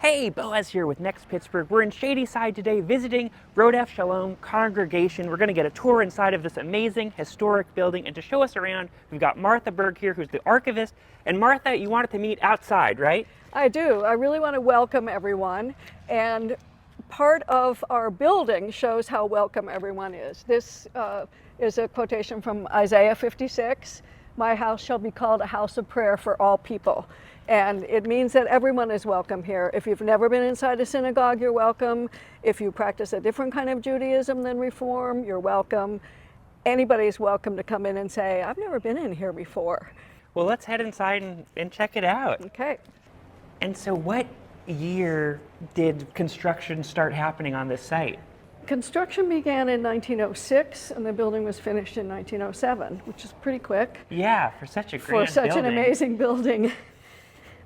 Hey, Boaz here with Next Pittsburgh. We're in Shadyside today visiting Rodef Shalom congregation. We're going to get a tour inside of this amazing historic building, and to show us around, we've got Martha Berg here, who's the archivist. And Martha, you wanted to meet outside, right? I do. I really want to welcome everyone, and part of our building shows how welcome everyone is. This is a quotation from Isaiah 56. My house shall be called a house of prayer for all people. And it means that everyone is welcome here. If you've never been inside a synagogue, you're welcome. If you practice a different kind of Judaism than Reform, you're welcome. Anybody's welcome to come in and say, I've never been in here before. Well, let's head inside and check it out. Okay. And so what year did construction start happening on this site? Construction began in 1906 and the building was finished in 1907, which is pretty quick. Yeah, for such a grand building. For such an amazing building.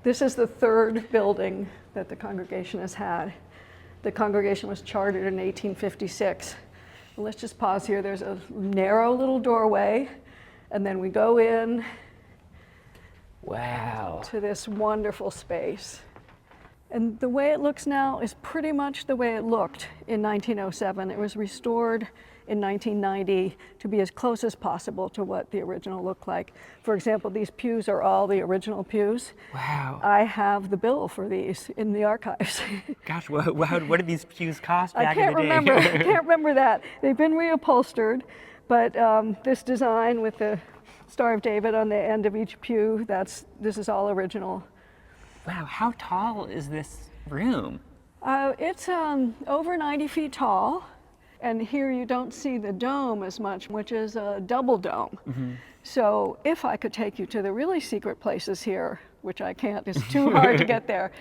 This is the third building that the congregation has had. The congregation was chartered in 1856. Well, let's just pause here. There's a narrow little doorway, and then we go in. Wow. To this wonderful space. And the way it looks now is pretty much the way it looked in 1907. It was restored in 1990 to be as close as possible to what the original looked like. For example, these pews are all the original pews. Wow. I have the bill for these in the archives. Gosh, what did these pews cost back in the day? I can't remember that. They've been reupholstered, but this design with the Star of David on the end of each pew, this is all original. Wow, how tall is this room? It's over 90 feet tall, and here you don't see the dome as much, which is a double dome. Mm-hmm. So if I could take you to the really secret places here, which I can't, it's too hard to get there,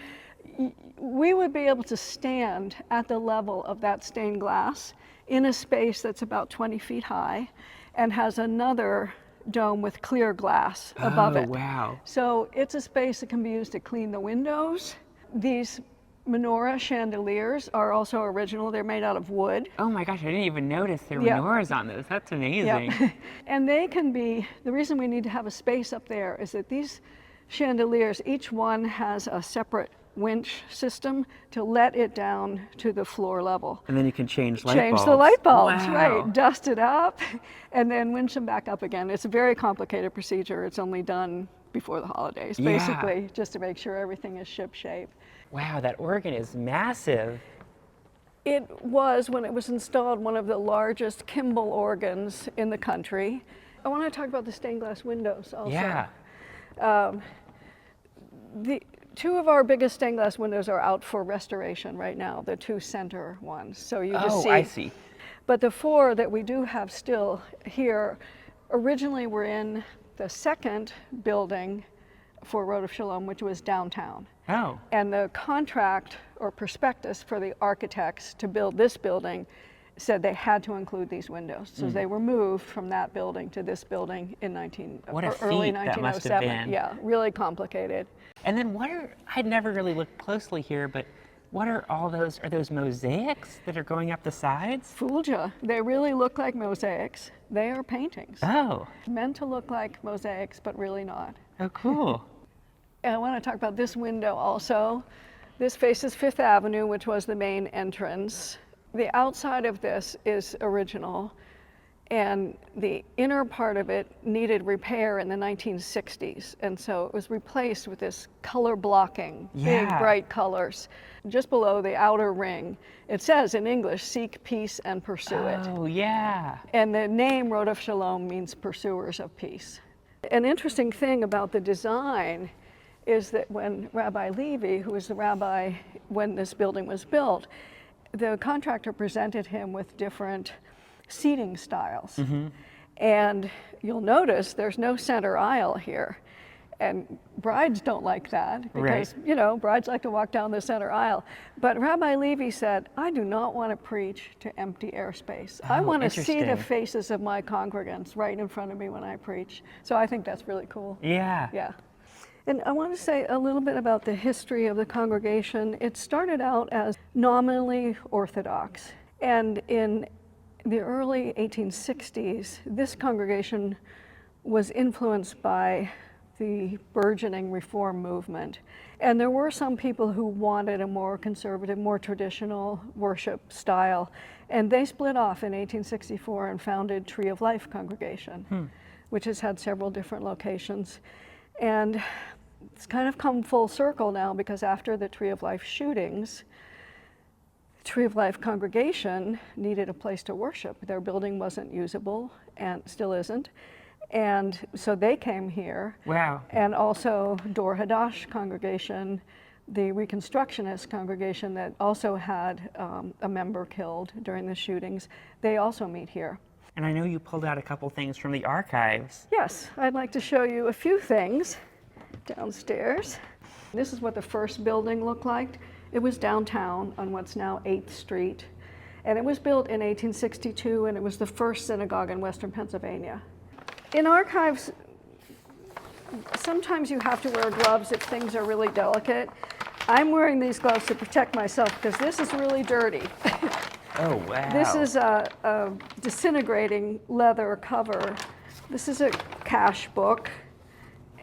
we would be able to stand at the level of that stained glass in a space that's about 20 feet high and has another dome with clear glass above it. Wow. So it's a space that can be used to clean the windows. These menorah chandeliers are also original. They're made out of wood. Oh my gosh, I didn't even notice there were menorahs on those. That's amazing. Yep. And they can be, the reason we need to have a space up there is that these chandeliers, each one has a separate winch system to let it down to the floor level. And then you can change light bulbs. Change the light bulbs, wow. Right. Dust it up, and then winch them back up again. It's a very complicated procedure. It's only done before the holidays, basically, just to make sure everything is ship-shape. Wow, that organ is massive. It was, when it was installed, one of the largest Kimball organs in the country. I want to talk about the stained glass windows also. Yeah. Two of our biggest stained glass windows are out for restoration right now, the two center ones. So you just see. Oh, I see. But the four that we do have still here, originally were in the second building for Rodef Shalom, which was downtown. Oh. And the contract or prospectus for the architects to build this building said they had to include these windows. So they were moved from that building to this building in early 1907. That must have been. Yeah, really complicated. And then I'd never really looked closely here, but what are all those? Are those mosaics that are going up the sides? Fooled ya. They really look like mosaics. They are paintings. Oh. Meant to look like mosaics, but really not. Oh, cool. And I want to talk about this window also. This faces Fifth Avenue, which was the main entrance. The outside of this is original, and the inner part of it needed repair in the 1960s, and so it was replaced with this color blocking, big bright colors. Just below the outer ring, it says in English, seek peace and pursue it. Oh, yeah. And the name Rodef Shalom means pursuers of peace. An interesting thing about the design is that when Rabbi Levy, who was the rabbi when this building was built, the contractor presented him with different seating styles. Mm-hmm. And you'll notice there's no center aisle here. And brides don't like that because, brides like to walk down the center aisle. But Rabbi Levy said, I do not want to preach to empty airspace. I want to see the faces of my congregants right in front of me when I preach. So I think that's really cool. Yeah. Yeah. And I want to say a little bit about the history of the congregation. It started out as nominally Orthodox. And in the early 1860s, this congregation was influenced by the burgeoning reform movement. And there were some people who wanted a more conservative, more traditional worship style. And they split off in 1864 and founded Tree of Life Congregation, which has had several different locations. And it's kind of come full circle now, because after the Tree of Life shootings, Tree of Life Congregation needed a place to worship. Their building wasn't usable and still isn't. And so they came here. Wow. And also Dor Hadash Congregation, the Reconstructionist congregation that also had a member killed during the shootings, they also meet here. And I know you pulled out a couple things from the archives. Yes, I'd like to show you a few things downstairs. This is what the first building looked like. It was downtown on what's now 8th Street. And it was built in 1862, and it was the first synagogue in Western Pennsylvania. In archives, sometimes you have to wear gloves if things are really delicate. I'm wearing these gloves to protect myself because this is really dirty. Oh, wow. This is a disintegrating leather cover. This is a cash book.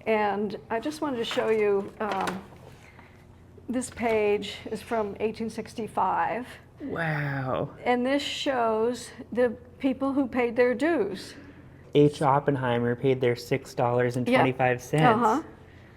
And I just wanted to show you, this page is from 1865. Wow. And this shows the people who paid their dues. H. Oppenheimer paid their $6.25. Uh-huh.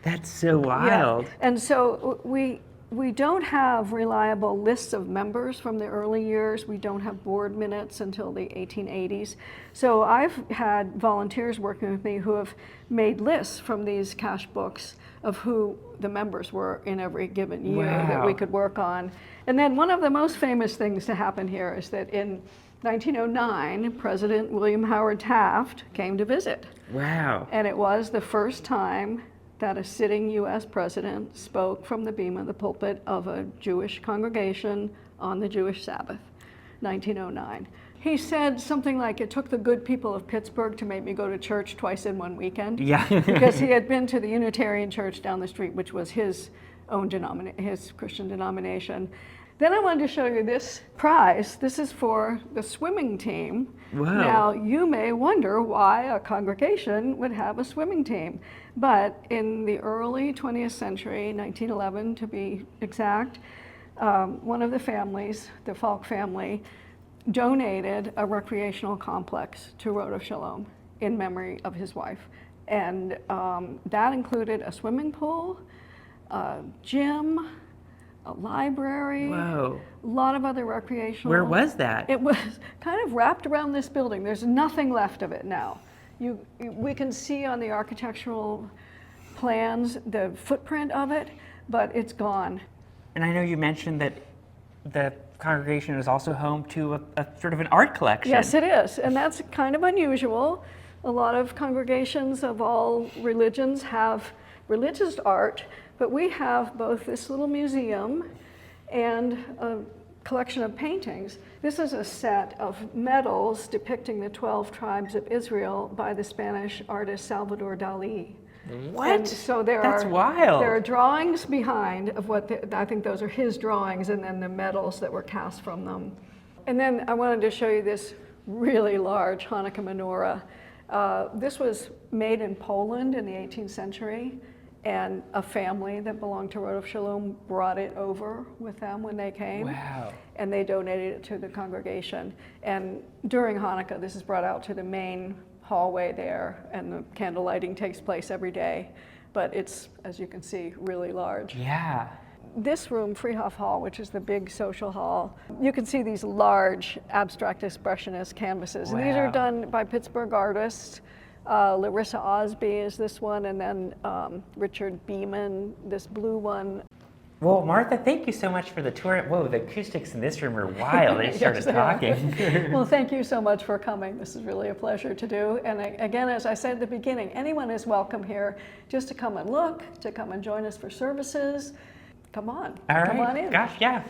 That's so wild. Yeah. And so we don't have reliable lists of members from the early years. We don't have board minutes until the 1880s. So I've had volunteers working with me who have made lists from these cash books of who the members were in every given year that we could work on. And then one of the most famous things to happen here is that in 1909, President William Howard Taft came to visit. Wow. And it was the first time that a sitting U.S. president spoke from the beam of the pulpit of a Jewish congregation on the Jewish Sabbath, 1909. He said something like, it took the good people of Pittsburgh to make me go to church twice in one weekend. Yeah. Because he had been to the Unitarian Church down the street, which was his own his Christian denomination. Then I wanted to show you this prize. This is for the swimming team. Wow. Now, you may wonder why a congregation would have a swimming team. But in the early 20th century, 1911 to be exact, one of the families, the Falk family, donated a recreational complex to Rodef Shalom in memory of his wife. And that included a swimming pool, a gym, a library, Whoa. A lot of other recreational. Where was that? It was kind of wrapped around this building. There's nothing left of it now. We can see on the architectural plans the footprint of it, but it's gone. And I know you mentioned that the congregation is also home to a sort of an art collection. Yes, it is, and that's kind of unusual. A lot of congregations of all religions have religious art, but we have both this little museum and a collection of paintings. This is a set of medals depicting the 12 tribes of Israel by the Spanish artist Salvador Dali. What? And so That's wild. There are drawings behind of I think those are his drawings, and then the medals that were cast from them. And then I wanted to show you this really large Hanukkah menorah. This was made in Poland in the 18th century, and a family that belonged to Rodef Shalom brought it over with them when they came. Wow. And they donated it to the congregation. And during Hanukkah, this is brought out to the main hallway there, and the candle lighting takes place every day. But it's, as you can see, really large. Yeah. This room, Freehoff Hall, which is the big social hall, you can see these large abstract expressionist canvases. Wow. And these are done by Pittsburgh artists. Larissa Osby is this one, and then Richard Beeman, this blue one. Well, Martha, thank you so much for the tour. Whoa, the acoustics in this room are wild. They started talking. Well, thank you so much for coming. This is really a pleasure to do. And again, as I said at the beginning, anyone is welcome here just to come and look, to come and join us for services. Come on. All right. Come on in. Gosh, yeah.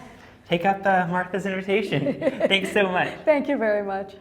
Take up Martha's invitation. Thanks so much. Thank you very much.